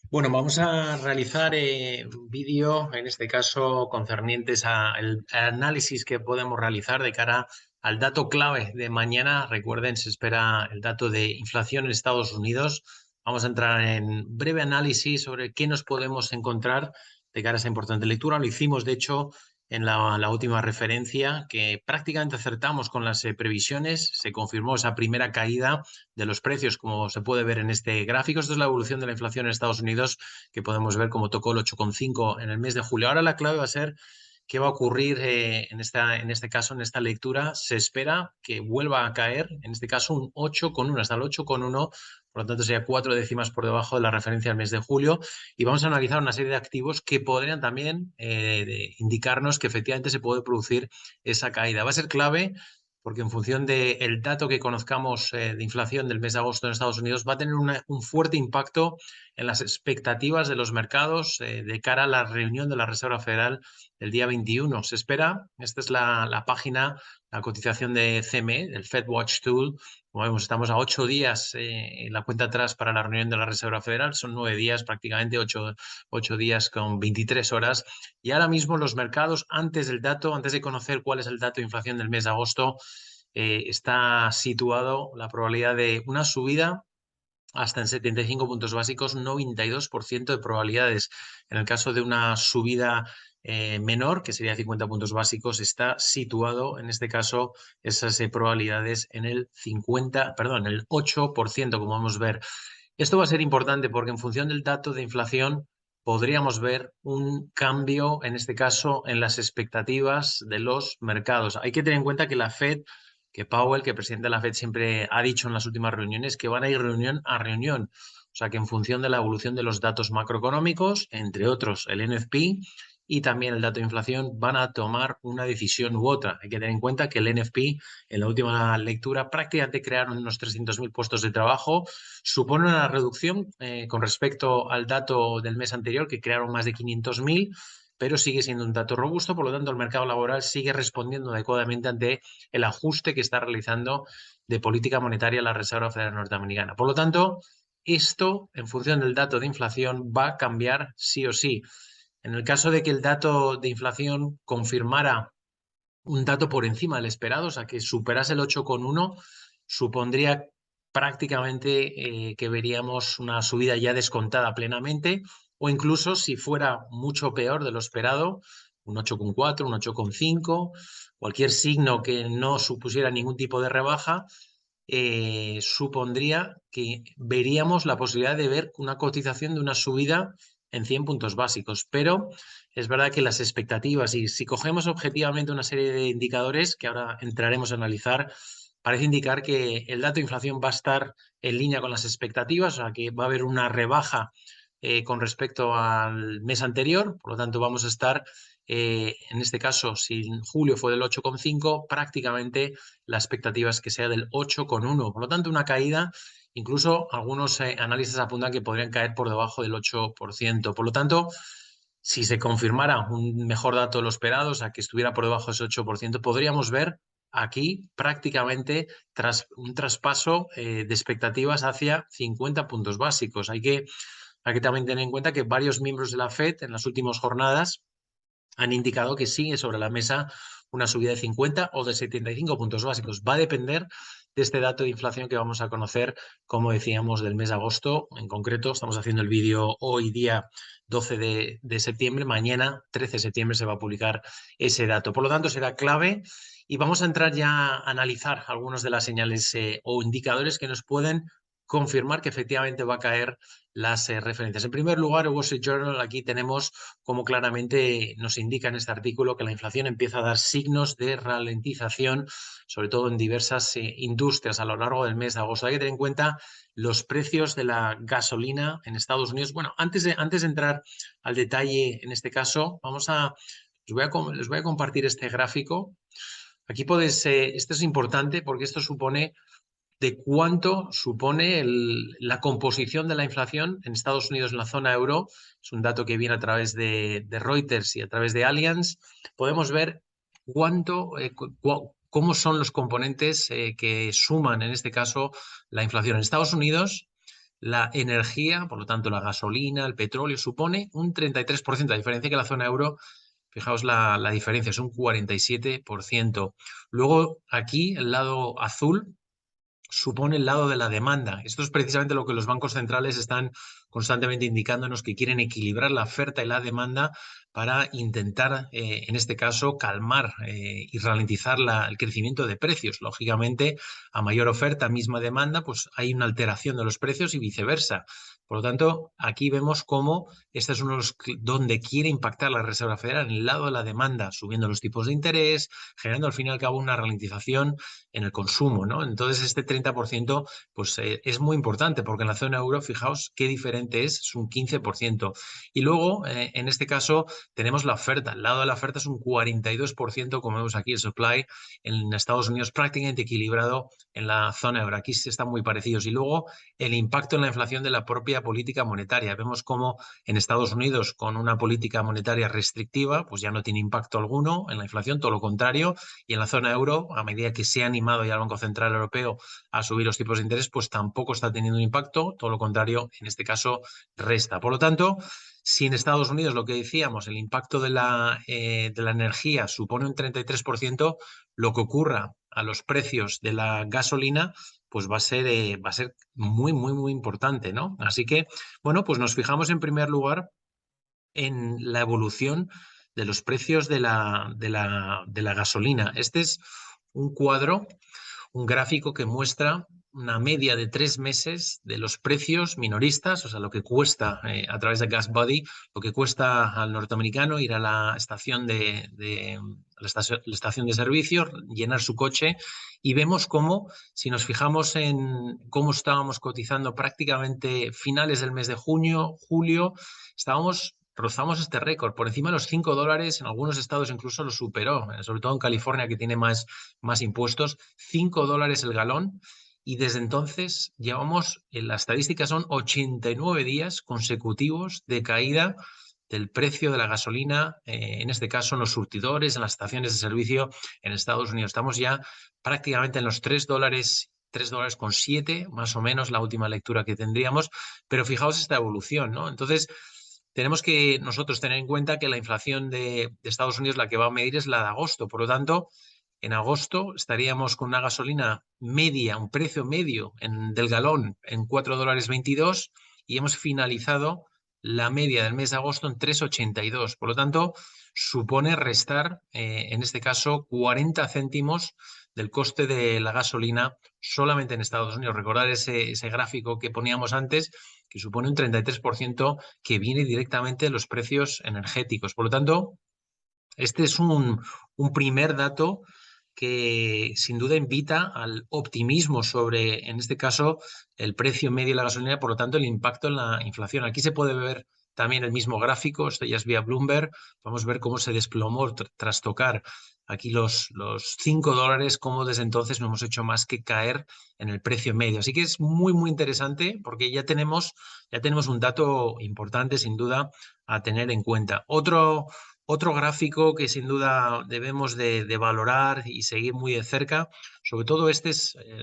Bueno, vamos a realizar un vídeo, en este caso concernientes al análisis que podemos realizar de cara al dato clave de mañana. Recuerden, se espera el dato de inflación en Estados Unidos. Vamos a entrar en breve análisis sobre qué nos podemos encontrar de cara a esa importante lectura. Lo hicimos, de hecho, en la última referencia, que prácticamente acertamos con las previsiones. Se confirmó esa primera caída de los precios, como se puede ver en este gráfico. Esto es la evolución de la inflación en Estados Unidos, que podemos ver cómo tocó el 8,5 en el mes de julio. Ahora la clave va a ser qué va a ocurrir en este caso, en esta lectura. Se espera que vuelva a caer, en este caso, un 8,1, hasta el 8,1. Por lo tanto, sería 4 décimas por debajo de la referencia del mes de julio. Y vamos a analizar una serie de activos que podrían también indicarnos que efectivamente se puede producir esa caída. Va a ser clave porque en función del dato que conozcamos de inflación del mes de agosto en Estados Unidos, va a tener un fuerte impacto en las expectativas de los mercados de cara a la reunión de la Reserva Federal el día 21. Se espera, esta es la página, la cotización de CME, del Fed Watch Tool. Como vemos, estamos a 8 días en la cuenta atrás para la reunión de la Reserva Federal. Son 9 días, prácticamente 8 días con 23 horas. Y ahora mismo los mercados, antes del dato, antes de conocer cuál es el dato de inflación del mes de agosto, está situado la probabilidad de una subida hasta en 75 puntos básicos, 92% de probabilidades. En el caso de una subida menor, que sería 50 puntos básicos, está situado, en este caso, esas probabilidades en el 8%, como vamos a ver. Esto va a ser importante porque en función del dato de inflación podríamos ver un cambio, en este caso, en las expectativas de los mercados. Hay que tener en cuenta que la Fed, que Powell, que presidente de la Fed, siempre ha dicho en las últimas reuniones que van a ir reunión a reunión. O sea que en función de la evolución de los datos macroeconómicos, entre otros el NFP y también el dato de inflación, van a tomar una decisión u otra. Hay que tener en cuenta que el NFP, en la última lectura, prácticamente crearon unos 300.000 puestos de trabajo. Supone una reducción con respecto al dato del mes anterior, que crearon más de 500.000, pero sigue siendo un dato robusto. Por lo tanto, el mercado laboral sigue respondiendo adecuadamente ante el ajuste que está realizando de política monetaria la Reserva Federal Norteamericana. Por lo tanto, esto, en función del dato de inflación, va a cambiar sí o sí. En el caso de que el dato de inflación confirmara un dato por encima del esperado, o sea, que superase el 8,1, supondría prácticamente que veríamos una subida ya descontada plenamente, o incluso si fuera mucho peor de lo esperado, un 8,4, un 8,5, cualquier signo que no supusiera ningún tipo de rebaja, supondría que veríamos la posibilidad de ver una cotización de una subida en 100 puntos básicos. Pero es verdad que las expectativas, y si cogemos objetivamente una serie de indicadores que ahora entraremos a analizar, parece indicar que el dato de inflación va a estar en línea con las expectativas, o sea que va a haber una rebaja con respecto al mes anterior. Por lo tanto, vamos a estar, en este caso, si en julio fue del 8,5, prácticamente la expectativa es que sea del 8,1. Por lo tanto, una caída, incluso algunos analistas apuntan que podrían caer por debajo del 8%. Por lo tanto, si se confirmara un mejor dato de lo esperado, o sea, que estuviera por debajo de ese 8%, podríamos ver aquí prácticamente tras un traspaso de expectativas hacia 50 puntos básicos. Hay que también tener en cuenta que varios miembros de la Fed en las últimas jornadas han indicado que sigue sobre la mesa una subida de 50 o de 75 puntos básicos. Va a depender de este dato de inflación que vamos a conocer, como decíamos, del mes de agosto. En concreto, estamos haciendo el vídeo hoy día 12 de septiembre. Mañana, 13 de septiembre, se va a publicar ese dato. Por lo tanto, será clave. Y vamos a entrar ya a analizar algunas de las señales o indicadores que nos pueden confirmar que efectivamente va a caer las referencias. En primer lugar, el Wall Street Journal, aquí tenemos como claramente nos indica en este artículo que la inflación empieza a dar signos de ralentización, sobre todo en diversas industrias a lo largo del mes de agosto. Hay que tener en cuenta los precios de la gasolina en Estados Unidos. Bueno, antes de entrar al detalle en este caso, les voy a compartir este gráfico. Aquí esto es importante porque esto supone de cuánto supone la composición de la inflación en Estados Unidos en la zona euro. Es un dato que viene a través de Reuters y a través de Allianz. Podemos ver cómo son los componentes que suman, en este caso, la inflación en Estados Unidos. La energía, por lo tanto la gasolina, el petróleo, supone un 33%, a diferencia que la zona euro, fijaos la diferencia, es un 47%. Luego aquí el lado azul supone el lado de la demanda. Esto es precisamente lo que los bancos centrales están constantemente indicándonos, que quieren equilibrar la oferta y la demanda para intentar, en este caso, calmar y ralentizar el crecimiento de precios. Lógicamente, a mayor oferta, misma demanda, pues hay una alteración de los precios y viceversa. Por lo tanto, aquí vemos cómo este es uno de los donde quiere impactar la Reserva Federal, en el lado de la demanda, subiendo los tipos de interés, generando al fin y al cabo una ralentización en el consumo, ¿no? Entonces este 30% pues, es muy importante, porque en la zona euro, fijaos qué diferente es un 15%. Y luego, en este caso, tenemos la oferta. Al lado de la oferta es un 42%, como vemos aquí, el supply en Estados Unidos prácticamente equilibrado en la zona euro. Aquí sí están muy parecidos. Y luego el impacto en la inflación de la propia política monetaria. Vemos cómo en Estados Unidos, con una política monetaria restrictiva, pues ya no tiene impacto alguno en la inflación, todo lo contrario, y en la zona euro, a medida que se ha animado ya el Banco Central Europeo a subir los tipos de interés, pues tampoco está teniendo un impacto, todo lo contrario, en este caso resta. Por lo tanto, si en Estados Unidos, lo que decíamos, el impacto de la energía supone un 33%, lo que ocurra a los precios de la gasolina pues va a ser muy, muy, muy importante, ¿no? Así que, bueno, pues nos fijamos en primer lugar en la evolución de los precios de la gasolina. Este es un cuadro, un gráfico que muestra una media de 3 meses de los precios minoristas, o sea, lo que cuesta a través de GasBuddy, lo que cuesta al norteamericano ir a la estación la estación de servicio, llenar su coche, y vemos cómo, si nos fijamos en cómo estábamos cotizando prácticamente finales del mes de junio, julio, rozamos este récord, por encima de los $5, en algunos estados incluso lo superó, sobre todo en California, que tiene más impuestos, $5 el galón, y desde entonces llevamos, en las estadísticas son 89 días consecutivos de caída del precio de la gasolina, en este caso en los surtidores, en las estaciones de servicio en Estados Unidos. Estamos ya prácticamente en los $3, $3,7, más o menos la última lectura que tendríamos, pero fijaos esta evolución, ¿no? Entonces, tenemos que nosotros tener en cuenta que la inflación de Estados Unidos, la que va a medir, es la de agosto. Por lo tanto, en agosto estaríamos con una gasolina media, un precio medio del galón en $4,22, y hemos finalizado la media del mes de agosto en 3,82. Por lo tanto, supone restar, en este caso, 40 céntimos del coste de la gasolina solamente en Estados Unidos. Recordar ese gráfico que poníamos antes, que supone un 33% que viene directamente de los precios energéticos. Por lo tanto, este es un primer dato que sin duda invita al optimismo sobre, en este caso, el precio medio de la gasolina, por lo tanto, el impacto en la inflación. Aquí se puede ver también el mismo gráfico, esto ya es vía Bloomberg, vamos a ver cómo se desplomó tras tocar aquí los $5, cómo desde entonces no hemos hecho más que caer en el precio medio. Así que es muy, muy interesante, porque ya tenemos un dato importante, sin duda, a tener en cuenta. Otro gráfico que sin duda debemos de valorar y seguir muy de cerca, sobre todo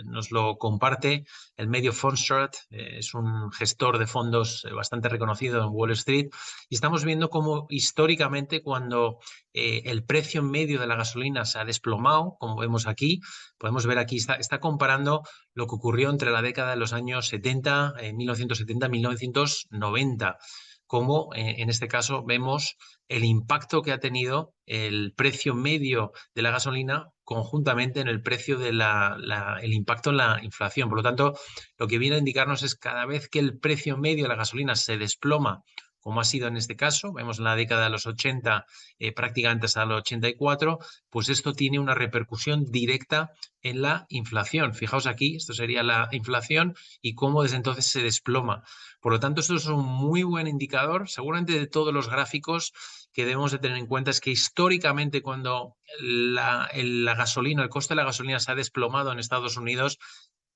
nos lo comparte el medio Fundstrat, es un gestor de fondos bastante reconocido en Wall Street, y estamos viendo cómo históricamente, cuando el precio medio de la gasolina se ha desplomado, como vemos aquí, podemos ver aquí, está comparando lo que ocurrió entre la década de los años 70, 1970 y 1990, como en este caso vemos el impacto que ha tenido el precio medio de la gasolina conjuntamente en el precio el impacto en la inflación. Por lo tanto, lo que viene a indicarnos es, cada vez que el precio medio de la gasolina se desploma, como ha sido en este caso, vemos en la década de los 80, prácticamente hasta los 84, pues esto tiene una repercusión directa en la inflación. Fijaos aquí, esto sería la inflación y cómo desde entonces se desploma. Por lo tanto, esto es un muy buen indicador, seguramente de todos los gráficos que debemos de tener en cuenta, es que históricamente, cuando la gasolina, el coste de la gasolina se ha desplomado en Estados Unidos,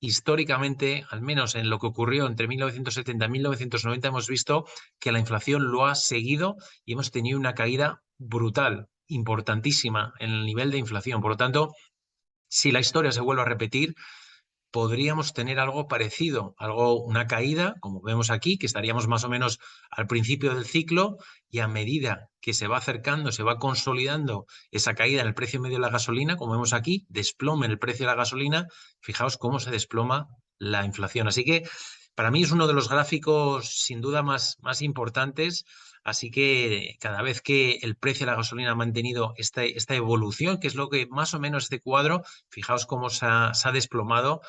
históricamente, al menos en lo que ocurrió entre 1970 y 1990, hemos visto que la inflación lo ha seguido y hemos tenido una caída brutal, importantísima en el nivel de inflación. Por lo tanto, si la historia se vuelve a repetir, podríamos tener algo parecido, una caída, como vemos aquí, que estaríamos más o menos al principio del ciclo y a medida que se va acercando, se va consolidando esa caída en el precio medio de la gasolina, como vemos aquí, desplome en el precio de la gasolina, fijaos cómo se desploma la inflación. Así que para mí es uno de los gráficos sin duda más importantes. Así que cada vez que el precio de la gasolina ha mantenido esta evolución, que es lo que más o menos este cuadro, fijaos cómo se ha desplomado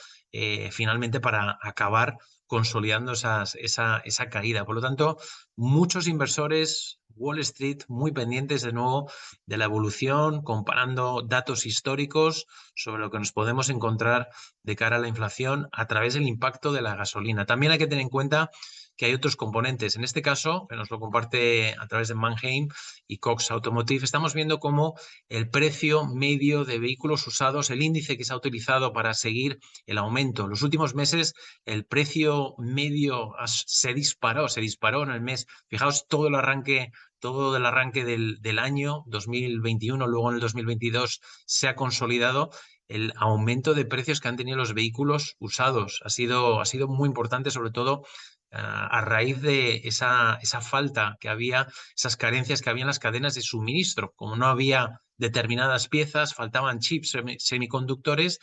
finalmente para acabar consolidando esa caída. Por lo tanto, muchos inversores, Wall Street, muy pendientes de nuevo de la evolución, comparando datos históricos sobre lo que nos podemos encontrar de cara a la inflación a través del impacto de la gasolina. También hay que tener en cuenta que hay otros componentes. En este caso, que nos lo comparte a través de Mannheim y Cox Automotive, estamos viendo cómo el precio medio de vehículos usados, el índice que se ha utilizado para seguir el aumento. En los últimos meses el precio medio se disparó en el mes. Fijaos todo el arranque del año 2021, luego en el 2022 se ha consolidado el aumento de precios que han tenido los vehículos usados. Ha sido muy importante, sobre todo a raíz de esa falta que había, esas carencias que había en las cadenas de suministro. Como no había determinadas piezas, faltaban chips, semiconductores,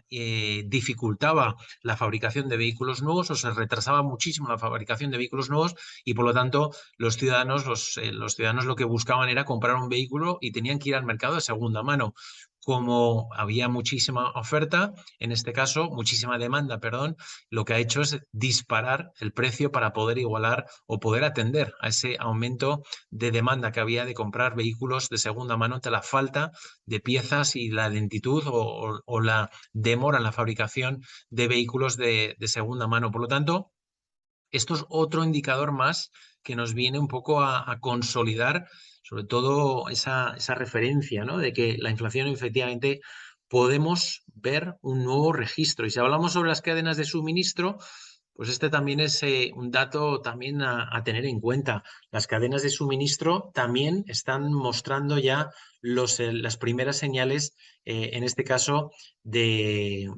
dificultaba la fabricación de vehículos nuevos o se retrasaba muchísimo la fabricación de vehículos nuevos y por lo tanto los ciudadanos lo que buscaban era comprar un vehículo y tenían que ir al mercado de segunda mano. Como había muchísima oferta, en este caso, muchísima demanda, perdón, lo que ha hecho es disparar el precio para poder igualar o poder atender a ese aumento de demanda que había de comprar vehículos de segunda mano ante la falta de piezas y la lentitud o la demora en la fabricación de vehículos de segunda mano. Por lo tanto, esto es otro indicador más que nos viene un poco a consolidar sobre todo esa referencia, ¿no? De que la inflación efectivamente podemos ver un nuevo registro. Y si hablamos sobre las cadenas de suministro, pues este también es un dato también a tener en cuenta. Las cadenas de suministro también están mostrando ya las primeras señales, en este caso, de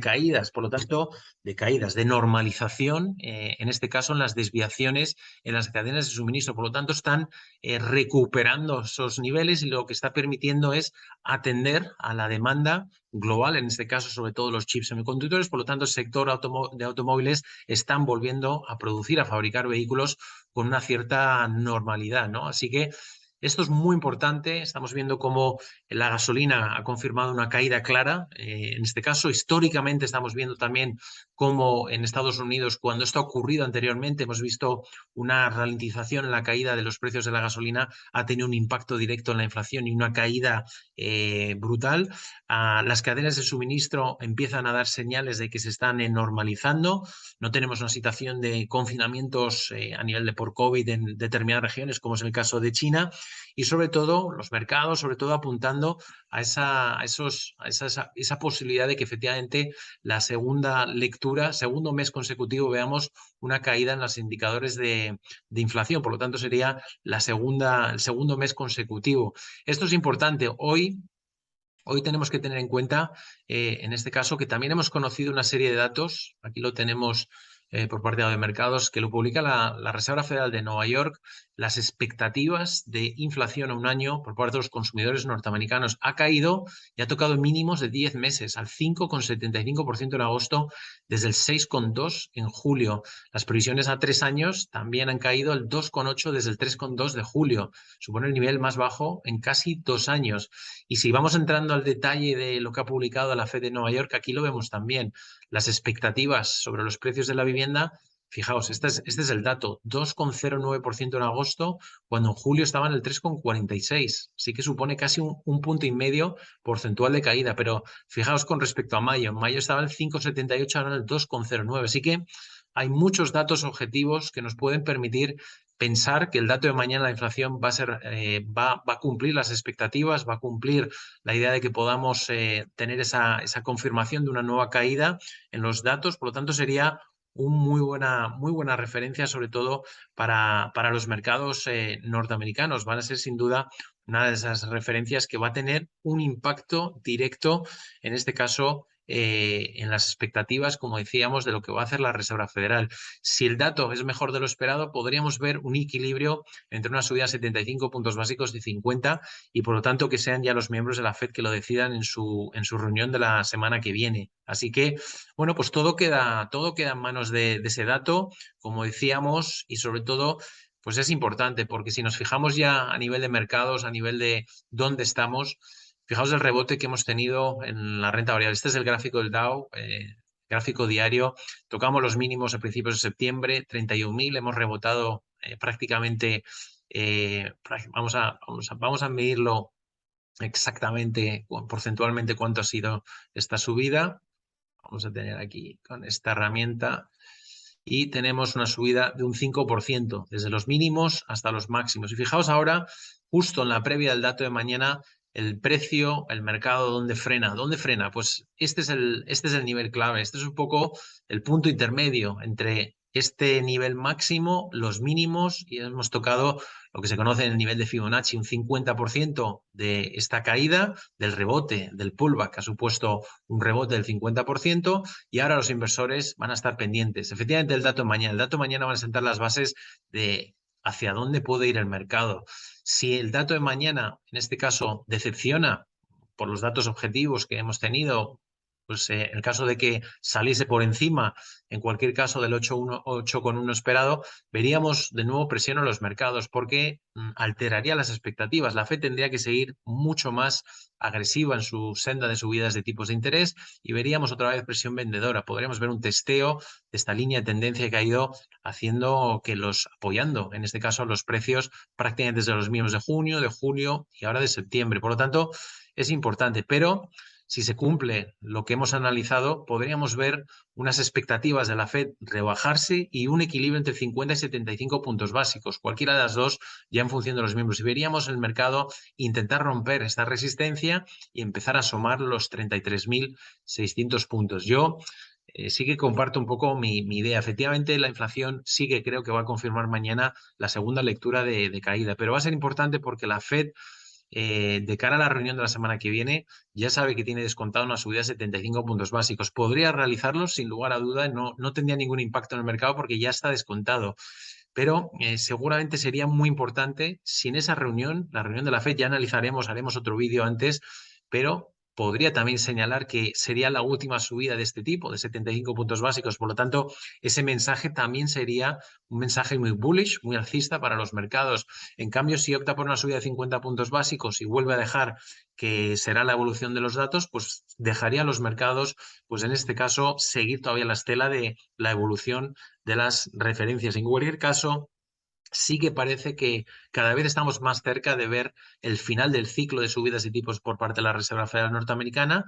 caídas. Por lo tanto, de caídas, de normalización, en este caso en las desviaciones en las cadenas de suministro. Por lo tanto, están recuperando esos niveles y lo que está permitiendo es atender a la demanda global, en este caso sobre todo los chips semiconductores. Por lo tanto, el sector de automóviles están volviendo a producir, a fabricar vehículos con una cierta normalidad, ¿no? Así que esto es muy importante. Estamos viendo cómo la gasolina ha confirmado una caída clara. En este caso, históricamente estamos viendo también cómo en Estados Unidos, cuando esto ha ocurrido anteriormente, hemos visto una ralentización en la caída de los precios de la gasolina, ha tenido un impacto directo en la inflación y una caída brutal. Las cadenas de suministro empiezan a dar señales de que se están normalizando. No tenemos una situación de confinamientos a nivel de por COVID en determinadas regiones, como es el caso de China, y sobre todo los mercados, sobre todo apuntando a esa posibilidad de que efectivamente la segunda lectura, segundo mes consecutivo, veamos una caída en los indicadores de inflación. Por lo tanto, sería el segundo mes consecutivo. Esto es importante. Hoy tenemos que tener en cuenta, en este caso, que también hemos conocido una serie de datos, aquí lo tenemos por parte de mercados, que lo publica la Reserva Federal de Nueva York, las expectativas de inflación a un año por parte de los consumidores norteamericanos ha caído y ha tocado mínimos de 10 meses, al 5,75% en agosto, desde el 6,2% en julio. Las previsiones a 3 años también han caído al 2,8% desde el 3,2% de julio. Supone el nivel más bajo en casi 2 años. Y si vamos entrando al detalle de lo que ha publicado la Fed de Nueva York, aquí lo vemos también. Las expectativas sobre los precios de la vivienda, fijaos, este es el dato, 2,09% en agosto, cuando en julio estaba en el 3,46%. Así que supone casi un punto y medio porcentual de caída. Pero fijaos con respecto a mayo. En mayo estaba el 5,78, ahora en el 2,09. Así que hay muchos datos objetivos que nos pueden permitir pensar que el dato de mañana, la inflación, va a cumplir las expectativas, va a cumplir la idea de que podamos tener esa confirmación de una nueva caída en los datos. Por lo tanto, sería una muy buena referencia, sobre todo para los mercados norteamericanos. Van a ser sin duda una de esas referencias que va a tener un impacto directo, en este caso, en las expectativas, como decíamos, de lo que va a hacer la Reserva Federal. Si el dato es mejor de lo esperado, podríamos ver un equilibrio entre una subida de 75 puntos básicos y 50 y por lo tanto que sean ya los miembros de la Fed que lo decidan en su reunión de la semana que viene. Así que, bueno, pues todo queda en manos de ese dato, como decíamos, y sobre todo pues es importante porque si nos fijamos ya a nivel de mercados, a nivel de dónde estamos, fijaos el rebote que hemos tenido en la renta variable. Este es el gráfico del Dow, gráfico diario. Tocamos los mínimos a principios de septiembre, 31.000, hemos rebotado prácticamente, vamos a medirlo exactamente, porcentualmente cuánto ha sido esta subida. Vamos a tener aquí con esta herramienta y tenemos una subida de un 5%, desde los mínimos hasta los máximos. Y fijaos ahora, justo en la previa del dato de mañana, el precio, el mercado, ¿dónde frena? ¿Dónde frena? Pues este es el nivel clave, este es un poco el punto intermedio entre este nivel máximo, los mínimos, y hemos tocado lo que se conoce en el nivel de Fibonacci, un 50% de esta caída, del rebote, del pullback, que ha supuesto un rebote del 50%, y ahora los inversores van a estar pendientes. Efectivamente, el dato de mañana van a sentar las bases de hacia dónde puede ir el mercado. Si el dato de mañana, en este caso, decepciona por los datos objetivos que hemos tenido, pues en el caso de que saliese por encima, en cualquier caso del 8,1 esperado, veríamos de nuevo presión en los mercados porque alteraría las expectativas. La Fed tendría que seguir mucho más agresiva en su senda de subidas de tipos de interés y veríamos otra vez presión vendedora. Podríamos ver un testeo de esta línea de tendencia que ha ido haciendo que apoyando, en este caso, los precios prácticamente desde los mínimos de junio, de julio y ahora de septiembre. Por lo tanto, es importante, pero si se cumple lo que hemos analizado, podríamos ver unas expectativas de la Fed rebajarse y un equilibrio entre 50 y 75 puntos básicos, cualquiera de las dos ya en función de los miembros. Y veríamos el mercado intentar romper esta resistencia y empezar a asomar los 33.600 puntos. Yo sí que comparto un poco mi idea. Efectivamente, la inflación sí que creo que va a confirmar mañana la segunda lectura de caída, pero va a ser importante porque la Fed de cara a la reunión de la semana que viene, ya sabe que tiene descontado una subida de 75 puntos básicos. Podría realizarlos sin lugar a duda, no tendría ningún impacto en el mercado porque ya está descontado. Pero seguramente sería muy importante si en esa reunión, la reunión de la FED, ya haremos otro vídeo antes, pero podría también señalar que sería la última subida de este tipo, de 75 puntos básicos. Por lo tanto, ese mensaje también sería un mensaje muy bullish, muy alcista para los mercados. En cambio, si opta por una subida de 50 puntos básicos y vuelve a dejar que será la evolución de los datos, pues dejaría a los mercados, pues en este caso, seguir todavía la estela de la evolución de las referencias. En cualquier caso, sí que parece que cada vez estamos más cerca de ver el final del ciclo de subidas de tipos por parte de la Reserva Federal norteamericana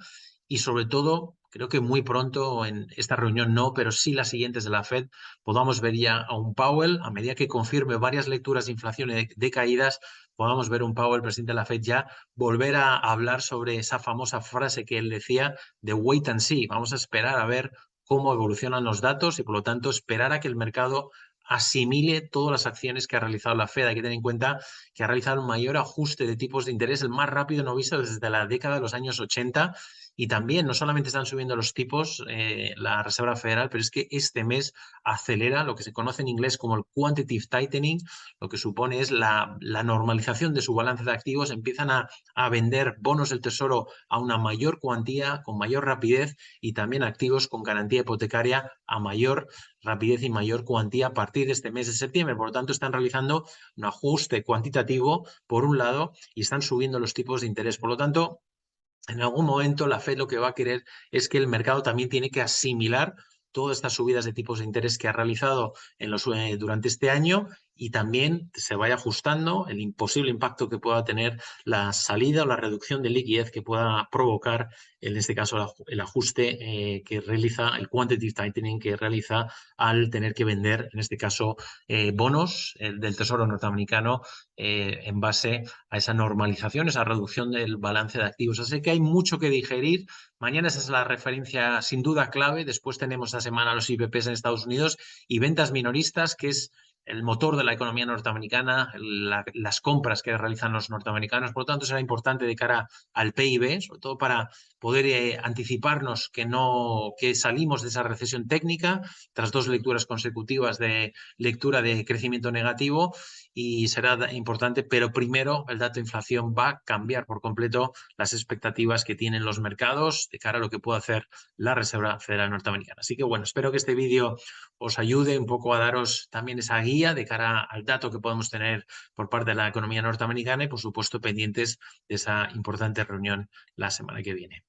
y sobre todo, creo que muy pronto en esta reunión no, pero sí las siguientes de la Fed, podamos ver ya a un Powell, a medida que confirme varias lecturas de inflación y de caídas, podamos ver un Powell, presidente de la Fed, ya volver a hablar sobre esa famosa frase que él decía de wait and see. Vamos a esperar a ver cómo evolucionan los datos y por lo tanto esperar a que el mercado asimile todas las acciones que ha realizado la Fed. Hay que tener en cuenta que ha realizado un mayor ajuste de tipos de interés, el más rápido no visto desde la década de los años 80. Y también no solamente están subiendo los tipos la Reserva Federal, pero es que este mes acelera lo que se conoce en inglés como el quantitative tightening, lo que supone es la normalización de su balance de activos. Empiezan a vender bonos del tesoro a una mayor cuantía, con mayor rapidez, y también activos con garantía hipotecaria a mayor rapidez y mayor cuantía a partir de este mes de septiembre. Por lo tanto, están realizando un ajuste cuantitativo, por un lado, y están subiendo los tipos de interés. Por lo tanto, en algún momento la Fed lo que va a querer es que el mercado también tiene que asimilar todas estas subidas de tipos de interés que ha realizado durante este año y también se vaya ajustando el imposible impacto que pueda tener la salida o la reducción de liquidez que pueda provocar, en este caso, el ajuste que realiza, el quantitative tightening que realiza al tener que vender, en este caso, bonos del Tesoro norteamericano en base a esa normalización, esa reducción del balance de activos. Así que hay mucho que digerir. Mañana esa es la referencia sin duda clave. Después tenemos esta semana los IPPs en Estados Unidos y ventas minoristas, que es el motor de la economía norteamericana, las compras que realizan los norteamericanos. Por lo tanto, será importante de cara al PIB, sobre todo para poder anticiparnos que salimos de esa recesión técnica tras 2 lecturas consecutivas de lectura de crecimiento negativo, y será importante, pero primero el dato de inflación va a cambiar por completo las expectativas que tienen los mercados de cara a lo que puede hacer la Reserva Federal Norteamericana. Así que bueno, espero que este vídeo os ayude un poco a daros también esa guía de cara al dato que podemos tener por parte de la economía norteamericana y, por supuesto, pendientes de esa importante reunión la semana que viene.